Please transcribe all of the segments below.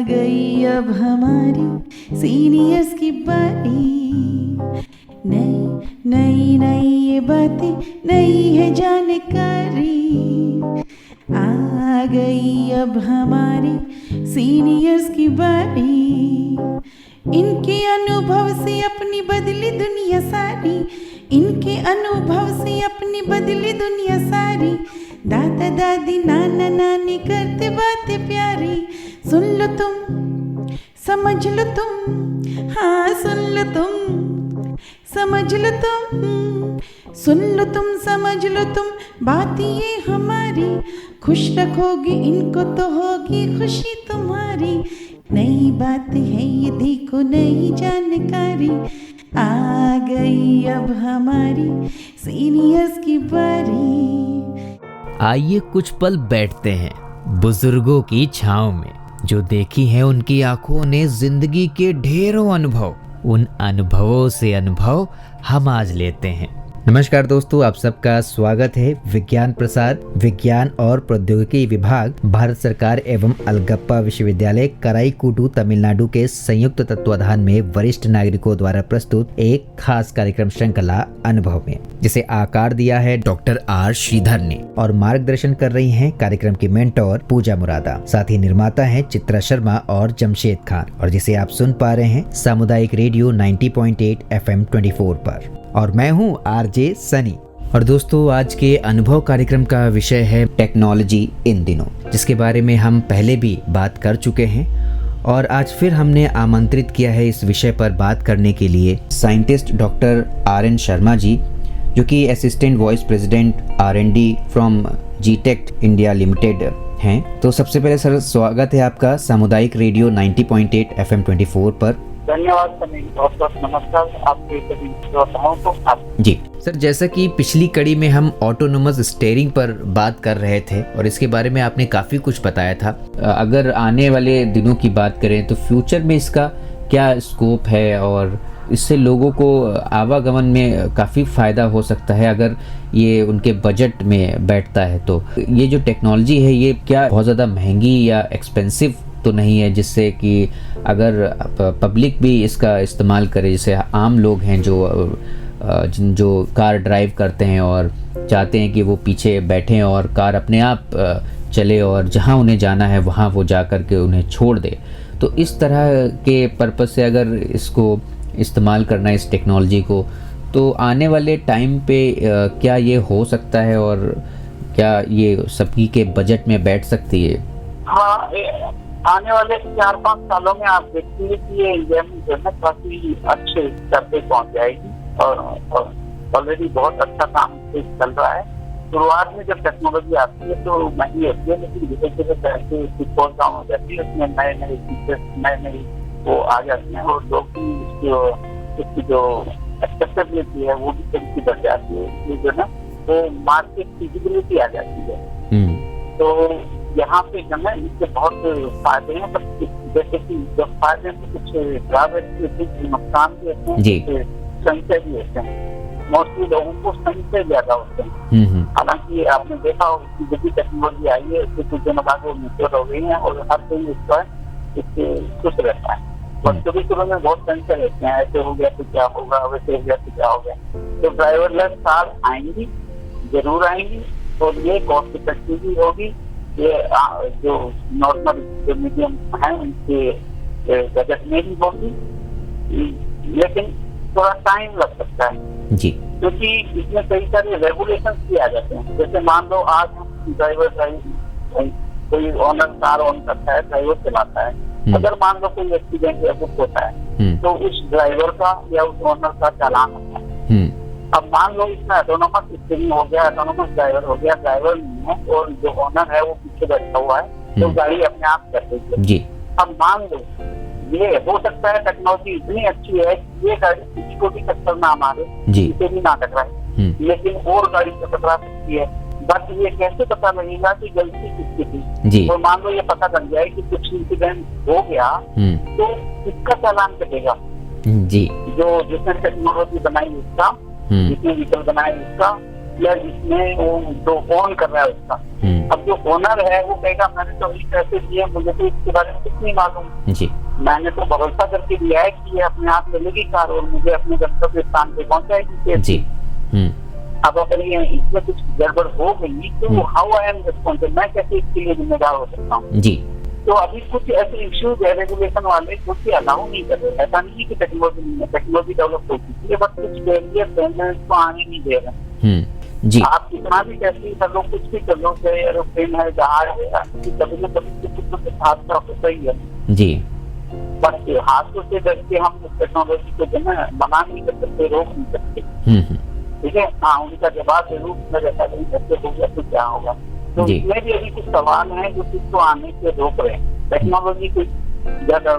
गई अब हमारी सीनियर्स की बारी। नई नई नई ये बातें नई है जानकारी। आ गई अब हमारी सीनियर्स की बारी। इनके अनुभव से अपनी बदली दुनिया सारी। इनके अनुभव से अपनी बदली दुनिया सारी। दादा दादी नाना नानी करते बातें प्यारी। सुन लो तुम समझ लो तुम, हाँ सुन लो तुम समझ लो तुम। सुन लो तुम समझ लो तुम, बात ये हमारी। खुश रखोगे इनको तो होगी खुशी तुम्हारी। नई बात है ये देखो नई जानकारी। आ गई अब हमारी सीनियर्स की बारी। आइए कुछ पल बैठते हैं बुजुर्गों की छांव में। जो देखी है उनकी आंखों ने जिंदगी के ढेरों अनुभव। उन अनुभवों से अनुभव हम आज लेते हैं। नमस्कार दोस्तों, आप सबका स्वागत है। विज्ञान प्रसार विज्ञान और प्रौद्योगिकी विभाग, भारत सरकार एवं अलगप्पा विश्वविद्यालय कराईकुडू तमिलनाडु के संयुक्त तत्वाधान में वरिष्ठ नागरिकों द्वारा प्रस्तुत एक खास कार्यक्रम श्रृंखला अनुभव में, जिसे आकार दिया है डॉक्टर आर श्रीधर ने और मार्गदर्शन कर रही हैं कार्यक्रम की मेंटोर पूजा मुरादा। साथ ही निर्माता हैं चित्रा शर्मा और जमशेद खान, और जिसे आप सुन पा रहे हैं सामुदायिक रेडियो 90.8 FM 24 पर। और मैं हूं आरजे सनी। और दोस्तों, आज के अनुभव कार्यक्रम का विषय है टेक्नोलॉजी इन दिनों, जिसके बारे में हम पहले भी बात कर चुके हैं। और आज फिर हमने आमंत्रित किया है इस विषय पर बात करने के लिए scientist doctor RN Sharma ji, जो कि assistant vice president R&D from जीटेक इंडिया लिमिटेड हैं। तो सबसे पहले सर, स्वागत है आपका सामुदायिक रेडियो 90.8 FM 24 पर। धन्यवाद सनी, बहुत बहुत नमस्कार आपके सभी श्रोताओं को। जी सर, जैसा कि पिछली कड़ी में हम ऑटोनोमस स्टीयरिंग पर बात कर रहे थे और इसके बारे में आपने काफ़ी कुछ बताया था। अगर आने वाले दिनों की बात करें तो फ्यूचर में इसका क्या स्कोप है और इससे लोगों को आवागमन में काफ़ी फ़ायदा हो सकता है अगर ये उनके बजट में बैठता है। तो ये जो टेक्नोलॉजी है ये क्या बहुत ज़्यादा महंगी या एक्सपेंसिव तो नहीं है, जिससे कि अगर पब्लिक भी इसका इस्तेमाल करे, जैसे आम लोग हैं जो कार ड्राइव करते हैं और चाहते हैं कि वो पीछे बैठें और कार अपने आप चले और जहां उन्हें जाना है वहां वो जा कर के उन्हें छोड़ दे। तो इस तरह के पर्पस से अगर इसको इस्तेमाल करना है इस टेक्नोलॉजी को, तो आने वाले टाइम पे क्या ये हो सकता है और क्या ये सभी के बजट में बैठ सकती है? हाँ, आने वाले 4-5 सालों में आप देखिए कि ये इंडिया में जो है काफी अच्छे स्तर पे पहुंच जाएगी और ऑलरेडी बहुत अच्छा काम चल रहा है। शुरुआत में जब टेक्नोलॉजी आती है तो महंगी होती है, लेकिन धीरे धीरे पैसे डिस्पोज डाउन हो जाती है, उसमें नए नए फीचर्स नए वो आ जाते हैं और लोग भी इसकी जो एक्सेसिबिलिटी है वो भी थोड़ी बढ़ जाती है, इसलिए जो है वो मार्केट फिजिबिलिटी आ जाती है। तो यहाँ पे जो है इससे बहुत फायदे हैं, बट जैसे कि जब फायदे हैं तो कुछ ड्रॉबैक नुकसान भी होते हैं, संशय भी होते हैं। मोस्टली लोगों को संशय ज्यादा होते हैं। हालांकि आपने देखा होगा कि जब भी टेक्नोलॉजी आई है उसके कुछ दिनों बाद वो मैच्योर हो गई है और हर कोई इससे खुश रहता है। और शुरू में बहुत संशय रहते हैं, ऐसे हो गया तो क्या होगा, वैसे हो गया तो क्या होगा। तो ड्राइवरलेस कार आएंगी, जरूर आएंगी, और ये कॉस्ट इफेक्टिव भी होगी। ये जो नॉर्मल जो मीडियम है उनके बजट में ही होगी, लेकिन थोड़ा टाइम लग सकता है जी, क्योंकि इसमें कई सारे रेगुलेशन भी आ जाते हैं। जैसे मान लो आज हम कोई ऑनर कार ऑन करता है, ड्राइवर चलाता है, अगर मान लो कोई एक्सीडेंट या कुछ होता है तो उस ड्राइवर का या उस ऑनर का चालान होता है। अब मान लो इसमें ऑटोनोमस स्टीयरिंग हो गया, ऑटोनोमस ड्राइवर हो गया, ड्राइवर नहीं है और जो ऑनर है वो पीछे बैठा हुआ है, तो गाड़ी अपने आप कर देगी है। अब मान लो ये हो सकता है टेक्नोलॉजी इतनी अच्छी है कि ये गाड़ी किसी को भी टक्कर ना मारे, इसे भी ना टकराए, लेकिन और गाड़ी से टकरा सकती है। बट ये कैसे पता लगेगा कि गलती किसकी थी? तो मान लो ये पता लग जाए कि कुछ इंसिडेंट हो गया तो इसका चालान कटेगा जी, जो जिसने टेक्नोलॉजी बनाई उसका, जिसने व्हीकल बनाए उसका, या जिसमें वो जो ओन कर रहा है उसका। अब जो ओनर है वो कहेगा मैंने तो अभी पैसे दिए, मुझे तो इसके बारे में कुछ नहीं मालूम जी मैंने तो भरोसा करके दिया है कि ये अपने आप चलेगी कार और मुझे अपने गंतव्य स्थान पे पहुंचाएगी जी। अब अगर ये इसमें कुछ गड़बड़ हो गई तो हाउ आई एम रिस्पॉन्सिबल, मैं कैसे इसके लिए जिम्मेदार हो सकता हूँ जी। तो अभी कुछ ऐसे इश्यूज है रेगुलेशन वाले कुछ अलाउ नहीं कर रहे। ऐसा नहीं कि टेक्नोलॉजी नहीं है, टेक्नोलॉजी डेवलप हो चुकी है, बट कुछ बैरियर को आने नहीं दे रहे हैं। जी। आप कितना भी टेस्टिंग कर लो, कुछ भी कर लो, चाहे एरोप्लेन है, जहाज है, कभी न कभी कुछ हादसा होता ही है जी। बट हाथों से डर के हम टेक्नोलॉजी को जो है मना नहीं कर सकते, रोक नहीं सकते। ठीक है, हाँ उनका जवाब जरूर न रहता है ऐसे हो गया तो क्या होगा। तो इसमें भी अभी कुछ सवाल हैं जो किसको आने से रोक रहे हैं। टेक्नोलॉजी को ज्यादा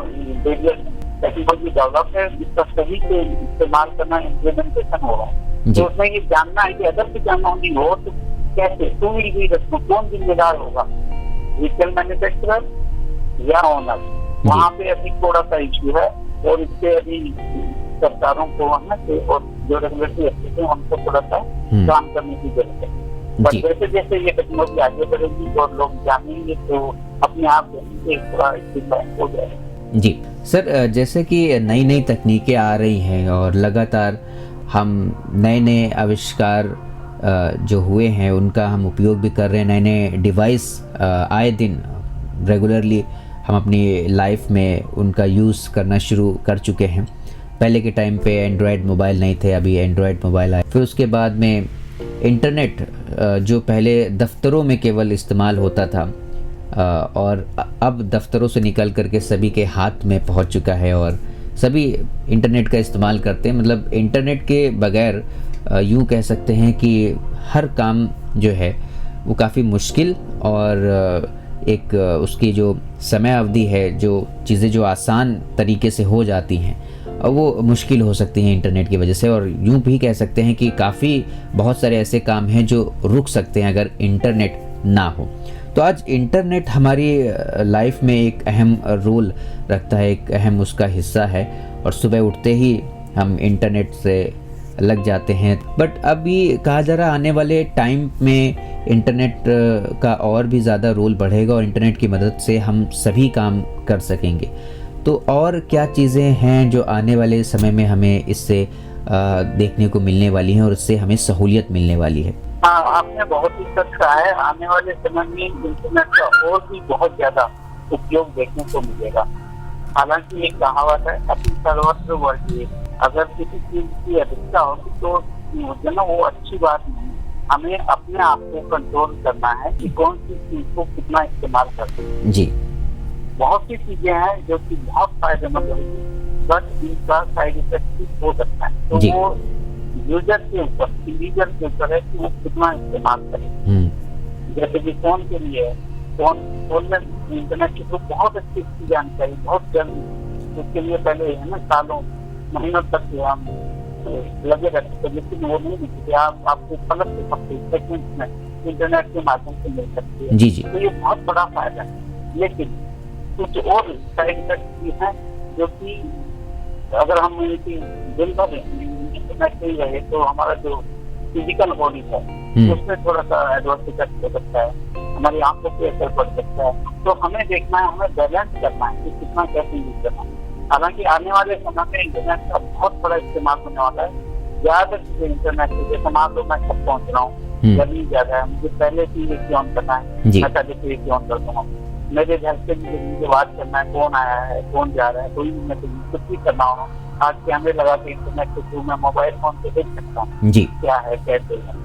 टेक्नोलॉजी डेवलप है, जिसका सही से इस्तेमाल करना, इम्प्लीमेंटेशन हो रहा है। तो उसमें ये जानना है कि अगर भी टेक्नोलॉजी हो तो कैसे, टू व्हील भी रखो, कौन जिम्मेदार होगा, व्हीकल मैन्युफैक्चरर या ओनर। वहाँ पे अभी थोड़ा सा इश्यू है और इससे अभी सरकारों को और जो रेगुलेटरी एजेंसी है उनको थोड़ा सा काम करने की जरूरत है। बट जैसे जैसे ये टेक्नोलॉजी आगे बढ़ेगी और लोग जानेंगे तो अपने आप थोड़ा हो जाएगा। जी सर, जैसे कि नई नई तकनीकें आ रही हैं और लगातार हम नए नए आविष्कार जो हुए हैं उनका हम उपयोग भी कर रहे हैं, नए नए डिवाइस आए दिन रेगुलरली हम अपनी लाइफ में उनका यूज़ करना शुरू कर चुके हैं। पहले के टाइम पे एंड्रॉयड मोबाइल नहीं थे, अभी एंड्रॉयड मोबाइल आए। फिर उसके बाद में इंटरनेट जो पहले दफ्तरों में केवल इस्तेमाल होता था और अब दफ्तरों से निकल करके सभी के हाथ में पहुंच चुका है और सभी इंटरनेट का इस्तेमाल करते हैं। मतलब इंटरनेट के बगैर यूँ कह सकते हैं कि हर काम जो है वो काफ़ी मुश्किल और एक उसकी जो समय अवधि है, जो चीज़ें जो आसान तरीके से हो जाती हैं वो मुश्किल हो सकती हैं इंटरनेट की वजह से। और यूँ भी कह सकते हैं कि काफ़ी बहुत सारे ऐसे काम हैं जो रुक सकते हैं अगर इंटरनेट ना हो। तो आज इंटरनेट हमारी लाइफ में एक अहम रोल रखता है, एक अहम उसका हिस्सा है और सुबह उठते ही हम इंटरनेट से लग जाते हैं। बट अभी कहा जा रहा आने वाले टाइम में इंटरनेट का और भी ज़्यादा रोल बढ़ेगा और इंटरनेट की मदद से हम सभी काम कर सकेंगे। तो और क्या चीज़ें हैं जो आने वाले समय में हमें इससे देखने को मिलने वाली हैं और इससे हमें सहूलियत मिलने वाली है? हाँ, आपने बहुत ही सच कहा है। आने वाले समय में इंटरनेट का और भी बहुत ज्यादा उपयोग देखने को मिलेगा। हालांकि एक कहावत है, अपनी सर्वत्र वर्जिए। अगर किसी चीज की अधिकता होगी तो जो ना वो अच्छी बात नहीं। हमें अपने आप को कंट्रोल करना है कि कौन सी चीज को कितना इस्तेमाल करते हैं। जी, बहुत सी चीजें हैं जो कि बहुत फायदेमंद होगी, बट इनका साइड इफेक्ट भी हो सकता है। तो वो यूजर के ऊपर, यूजर के ऊपर है कि वो कितना इस्तेमाल करे। जैसे कि फोन के लिए, फोन में इंटरनेट के थ्रू बहुत अच्छी जानकारी बहुत जल्दी, उसके लिए पहले है ना सालों महीनों तक हम लगे रहते थे, लेकिन वो नहीं दिखते। आपको पलक से पकड़े सेकंड में इंटरनेट के माध्यम से मिल सकती है। जी जी। तो ये बहुत बड़ा फायदा है। लेकिन कुछ और साइड इफेक्ट भी हैं जो कि अगर हम दिन भर इंटरनेट नहीं रहे तो हमारा जो फिजिकल बॉडी है उसमें थोड़ा सा एडवर्स इफेक्ट हो सकता है, हमारी आंखों पे असर पड़ सकता है। तो हमें देखना है, हमें बैलेंस करना है कि कितना कैसे यूज करना है। हालांकि आने वाले समय में इंटरनेट का बहुत बड़ा इस्तेमाल होने वाला है। ज्यादा चीजें इंटरनेट से, जैसे मान लो मैं सब पहुंच रहा हूँ, गर्मी ज्यादा है, मुझे पहले से ये ऑन करना है, मैं पहले से ये ऑन करता हूँ। मेरे घर से मुझे बात करना है, कौन आया है, कौन जा रहा है, कोई कुछ भी करना हो, आज कैमरे लगा के इंटरनेट के थ्रू मैं मोबाइल फोन से देख सकता हूँ क्या है कैसे है।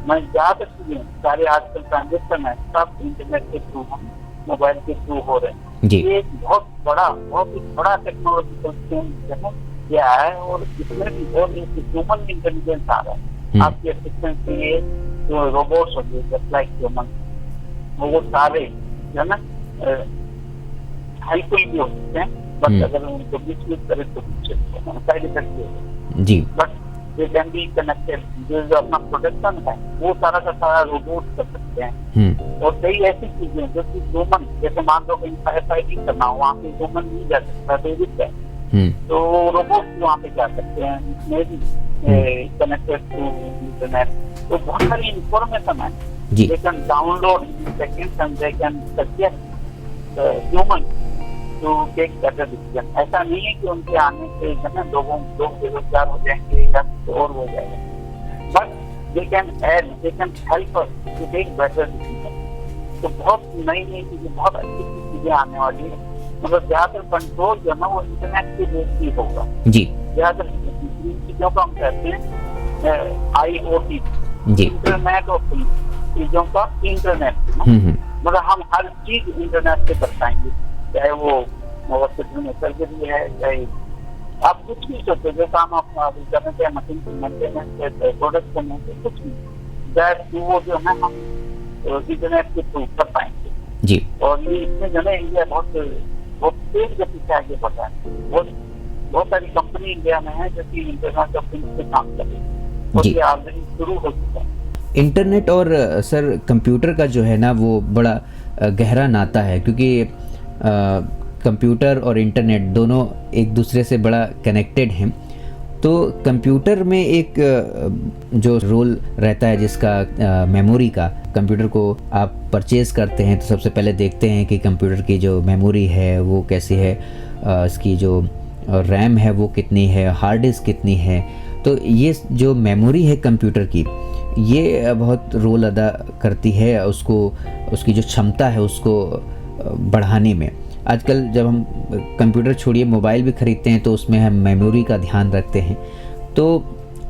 मैं ज्यादा चीजें सारे आजकल ट्रांजेक्शन है सब इंटरनेट के थ्रू हम मोबाइल के थ्रू हो रहे हैं। ये एक बहुत ही बड़ा टेक्नोलॉजिकल चेंज है ये आया है और इसमें भी बहुत ह्यूमन इंटेलिजेंस आ रहा है। आपके असिस्टेंट के लिए जो रोबोट्स होते हैं जस्ट लाइक ह्यूमन, वो सारे है ना हेल्पफुल भी हो सकते हैं, बट अगर उनको मिसयूज करें तो साइड इफेक्ट भी होगा जी। But they can be connected, जो अपना प्रोडक्शन है वो सारा का सारा रोबोट कर सकते हैं। और कई ऐसी चीजें जो कि ह्यूमन, जैसे मान लो कहीं फायर फाइटिंग करना हो, वहाँ पे ह्यूमन नहीं जा सकता, तो रोबोट वहाँ पे जा सकते हैं। इसमें भी कनेक्टेड टू इंटरनेट। तो बहुत सारी इंफॉर्मेशन है, जी they can download in seconds and they can suggest the human to take better decision। ऐसा नहीं है कि उनके आने से जो है लोग बेरोजगार हो जाएंगे या और हो जाएगा, but they can add, they can help us to take better decision। तो बहुत नई चीजें, बहुत अच्छी चीजें आने वाली है। मतलब ज्यादातर कंट्रोल जो है ना वो इंटरनेट के बेस ही होगा। जी ज्यादातर चीजों को हम कहते हैं IoT, जी इंटरनेट ऑफ चीजों का इंटरनेट। मतलब हम हर चीज इंटरनेट से कर पाएंगे, चाहे वो हॉस्पिटल में सर्जरी है, चाहे आप कुछ भी सोचो, जो काम आप करना चाहे मशीन की मेंटेनेंस, प्रोडक्ट करने से कुछ भी, दैट वो जो है हम इंटरनेट के थ्रू कर पाएंगे जी। और ये इसमें जो है इंडिया बहुत तेज गति से आगे बढ़ रहा है। बहुत सारी कंपनी इंडिया में है जो कि इंटरनेट ऑफ थिंग्स पे काम कर रही है और जी। ये ऑलरेडी शुरू हो चुका है। इंटरनेट और सर कंप्यूटर का जो है ना वो बड़ा गहरा नाता है, क्योंकि कंप्यूटर और इंटरनेट दोनों एक दूसरे से बड़ा कनेक्टेड हैं। तो कंप्यूटर में एक जो रोल रहता है जिसका मेमोरी का, कंप्यूटर को आप परचेज करते हैं तो सबसे पहले देखते हैं कि कंप्यूटर की जो मेमोरी है वो कैसी है, इसकी जो रैम है वो कितनी है, हार्ड डिस्क कितनी है। तो ये जो मेमोरी है कंप्यूटर की, ये बहुत रोल अदा करती है उसकी जो क्षमता है उसको बढ़ाने में। आजकल जब हम कंप्यूटर छोड़िए मोबाइल भी ख़रीदते हैं तो उसमें हम मेमोरी का ध्यान रखते हैं। तो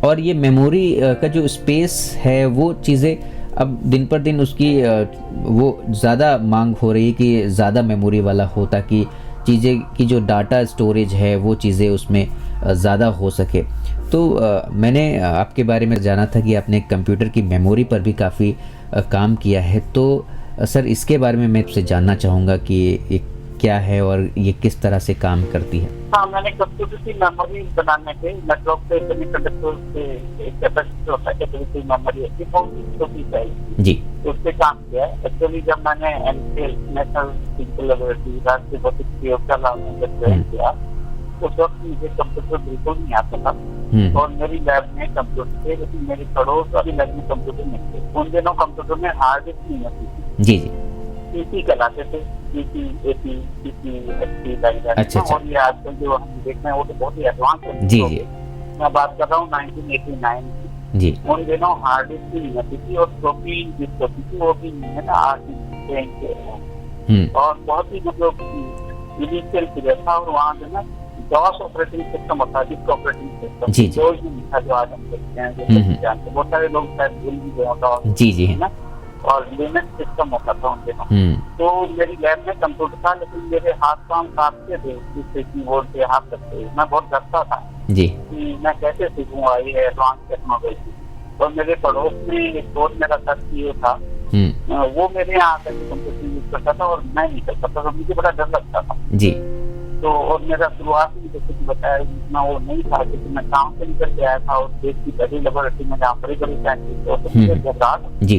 और ये मेमोरी का जो स्पेस है वो चीज़ें अब दिन पर दिन उसकी वो ज़्यादा मांग हो रही है कि ज़्यादा मेमोरी वाला हो, ताकि चीज़ें की जो डाटा स्टोरेज है वो चीज़ें उसमें ज़्यादा हो सके। तो मैंने आपके बारे में जाना था कि आपने कंप्यूटर की मेमोरी पर भी काफ़ी काम किया है। तो सर इसके बारे में मैं आपसे जानना चाहूँगा कि ये क्या है और ये किस तरह से काम करती है। हाँ, मैंने कंप्यूटर की मेमोरी बनाने के नेटवर्क से सेमीकंडक्टर से कैपेसिटी होता है, कैपेसिटी मेमोरी है, बहुत छोटी साइज जी, उस पर काम किया है। एक्चुअली जब मैंने NPL नेशनल फिजिकल लैबोरेटरी राष्ट्रीय भौतिक प्रयोगशाला में जब ज्वाइन किया उस वक्त मुझे कंप्यूटर बिल्कुल नहीं आता था और मेरी लैब में कंप्यूटर थे, लेकिन मेरी पड़ोस वाली लैब में कंप्यूटर नहीं थे। उन दिनों कंप्यूटर में हार्ड डिस्क नहीं होती थी, जी जी, PC कहलाते थे, PC, AP, PC, HP like that. अच्छा। और ये आजकल जो हम देख रहे हैं वो तो बहुत ही एडवांस है। जी जी मैं बात कर रहा हूँ 1989 की। जी, उन दिनों हार्ड डिस्क नहीं होती थी और फ्लॉपी डिस्क होती थी, वो भी है ना 8 इंच के और बहुत ही मतलब इनिशियल पीरियड था। और वहाँ जो ना DOS ऑपरेटिंग सिस्टम होता है, डिस्क ऑपरेटिंग सिस्टम, जी, जी। जो नहीं था जो आज हम देखते हैं, जो जानते हैं। बहुत सारे लोग शायद भूल भी गए DOS, जी जी, है ना, और लिनक्स सिस्टम होता था उन दिनों। तो मेरी लैब में कंप्यूटर था, लेकिन मेरे हाथ पांव कांपते थे जिससे कीबोर्ड पे हाथ रखते। मैं बहुत डरता था जी कि मैं कैसे सीखूंगा ये एडवांस टेक्नोलॉजी। और मेरे पड़ोस में एक दोस्त मेरा साथी था, वो मेरे यहाँ आकर कंप्यूटर यूज करता था और मैं नहीं कर सकता था, मुझे बड़ा डर लगता था जी। तो और मेरा शुरुआत में जैसे कि बताया इतना वो नहीं था, क्योंकि मैं काम से निकल के आया था और देश की बड़ी लेबोरेटरी में जहाँ बड़ी बड़ी साइंटिस्ट तो मुझे घबराहट जी,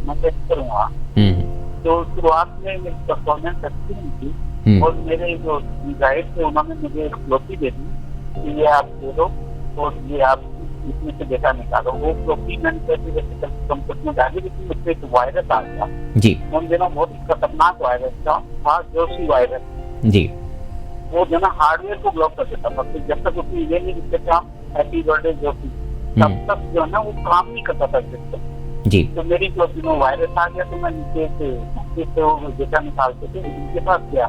मैं कैसे करूँगा। तो शुरुआत में मेरी परफॉर्मेंस अच्छी नहीं थी और मेरे जो गाइड थे उन्होंने मुझे फ्लॉपी दे दी कि ये आप दे दो और ये आप इसमें से डेटा निकालो। वो फ्लॉपी मैंने कैसे जैसे कंप्यूटर में डाली, लेकिन उससे एक वायरस आ गया जी। उन दिनों, बहुत ही खतरनाक वायरस था जोशी वायरस जी। वो जो ना हार्डवेयर को ब्लॉक कर देता था। तो जब तक उसमें ये नहीं लिखते थे हम हैप्पी बर्थडे जोशी, तब तक जो है ना वो काम नहीं करता था सिस्टम जी। तो मेरी जो वायरस आ गया तो मैं नीचे से वो डेटा निकालते थे उनके पास गया।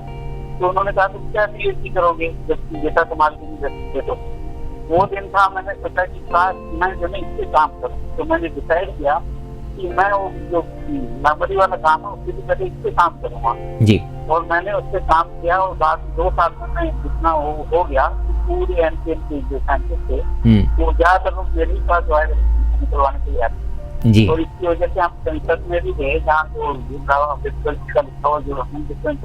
तो उन्होंने कहा तुम क्या PhD करोगे जब डेटा तुम्हारे लिए नहीं रख सकते। तो वो दिन था, मैंने सोचा कि काश मैं जो है इससे काम करूँ। तो मैंने डिसाइड किया कि मैं वो जो मेमोरी वाला काम है उसके भी पहले इससे काम करूँगा जी। और मैंने उससे काम किया और बाद 2 साल में मैं जितना हो गया पूरे NPL के जो साइंटिस्ट थे वो ज्यादातर लोग मेरे पास जो है निकलवाने के लिए आते जी। और इसकी वजह से हम सेंसर में भी गए जहाँ जो का लिखा हुआ जो हम डिफरेंट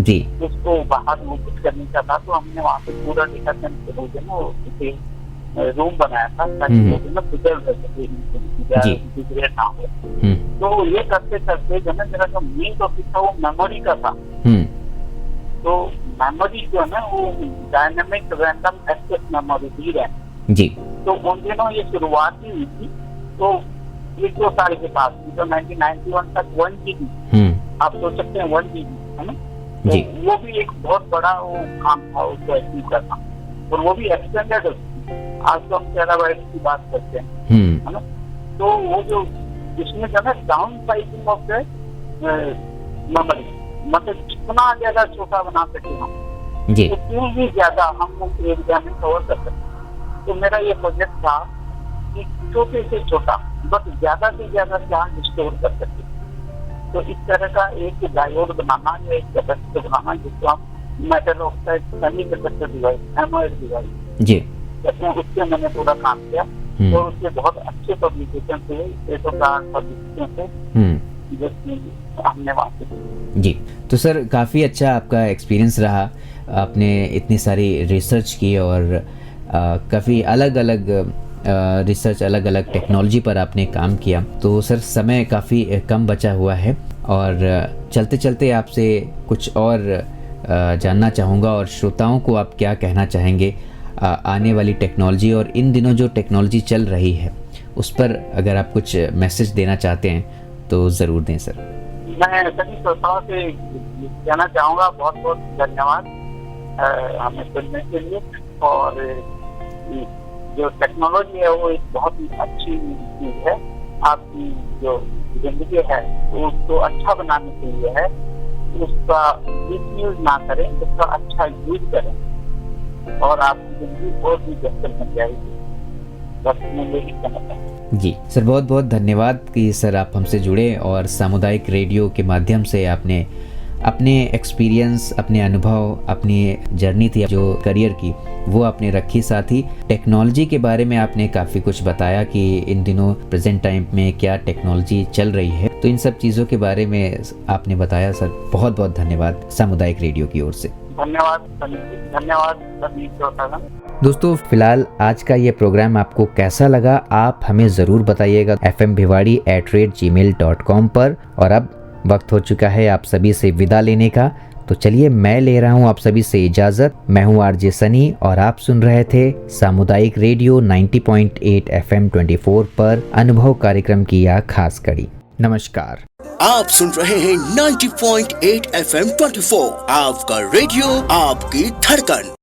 जी उसको बाहर वो कुछ करने का था। तो हमने वहाँ पे पूरा डेटा सेंटर रूम बनाया था ताकि लोग ना गुजर रहे ना हो। तो ये करते करते जो है मेरा जो मेन टॉपिक था वो मेमोरी का था। तो मेमोरी जो है ना वो dynamic random access memory DRAM जी। तो उन दिनों ये शुरुआत ही हुई थी, तो 1-2 साल के बाद जो 1991 तक 1 GB, आप सोच सकते हैं 1 GB है ना, जी। तो वो भी एक बहुत बड़ा वो काम था उसको अचीव करना, और वो भी एक्सटेंडेड। आज तो हम टेराबाइट की बात करते हैं, है ना, तो वो जो इसमें जो है down sizing of the memory, मतलब जितना ज्यादा छोटा बना सके हम, जी। उतनी ही ज्यादा हम उस एरिया में कवर कर सकते। तो मेरा ये प्रोजेक्ट था कि छोटे से छोटा बस ज्यादा से ज्यादा चार्ज स्टोर कर सके। तो इस तरह का एक डायोड बनाना या एक कैपेसिटर बनाना, जिसको हम metal oxide semiconductor device, MOS device जी कहते हैं, उससे मैंने पूरा काम किया। तो उससे बहुत अच्छे पब्लिकेशन थे, 104 पब्लिकेशन थे जिसमें हमने वहाँ से। जी। तो सर काफ़ी अच्छा आपका एक्सपीरियंस रहा, आपने इतनी सारी रिसर्च की और काफ़ी अलग अलग रिसर्च, अलग अलग टेक्नोलॉजी पर आपने काम किया। तो सर समय काफ़ी कम बचा हुआ है और चलते चलते आपसे कुछ और जानना चाहूँगा, और श्रोताओं को आप क्या कहना चाहेंगे आने वाली टेक्नोलॉजी और इन दिनों जो टेक्नोलॉजी चल रही है उस पर अगर आप कुछ मैसेज देना चाहते हैं तो ज़रूर दें सर। मैं सभी श्रोताओं से कहना चाहूँगा बहुत बहुत धन्यवाद हमें सुनने के लिए। और जो टेक्नोलॉजी है वो एक बहुत ही अच्छी चीज है, आपकी जो जिंदगी है वो उसको अच्छा बनाने के लिए है, उसका मिसयूज ना करें, उसका अच्छा यूज करें और आपकी जिंदगी और भी बेहतर बन जाएगी। बस मैं यही कहना चाहता हूँ। जी सर, बहुत बहुत धन्यवाद कि सर आप हमसे जुड़े और सामुदायिक रेडियो के माध्यम से आपने अपने एक्सपीरियंस, अपने अनुभव, अपनी जर्नी थी जो करियर की वो आपने रखी, साथ ही टेक्नोलॉजी के बारे में आपने काफ़ी कुछ बताया कि इन दिनों प्रेजेंट टाइम में क्या टेक्नोलॉजी चल रही है। तो इन सब चीज़ों के बारे में आपने बताया सर, बहुत बहुत धन्यवाद सामुदायिक रेडियो की ओर से। धन्यवाद सभी श्रोतागण। दोस्तों फिलहाल आज का ये प्रोग्राम आपको कैसा लगा आप हमें ज़रूर बताइएगा fmbhiwadi@gmail.com पर। और अब वक्त हो चुका है आप सभी से विदा लेने का, तो चलिए मैं ले रहा हूँ आप सभी से इजाज़त। मैं हूँ आरजे सनी और आप सुन रहे थे सामुदायिक रेडियो 90.8 FM 24 पर अनुभव कार्यक्रम की यह खास कड़ी। नमस्कार। आप सुन रहे हैं 90.8 FM 24, आपका रेडियो, आपकी धड़कन।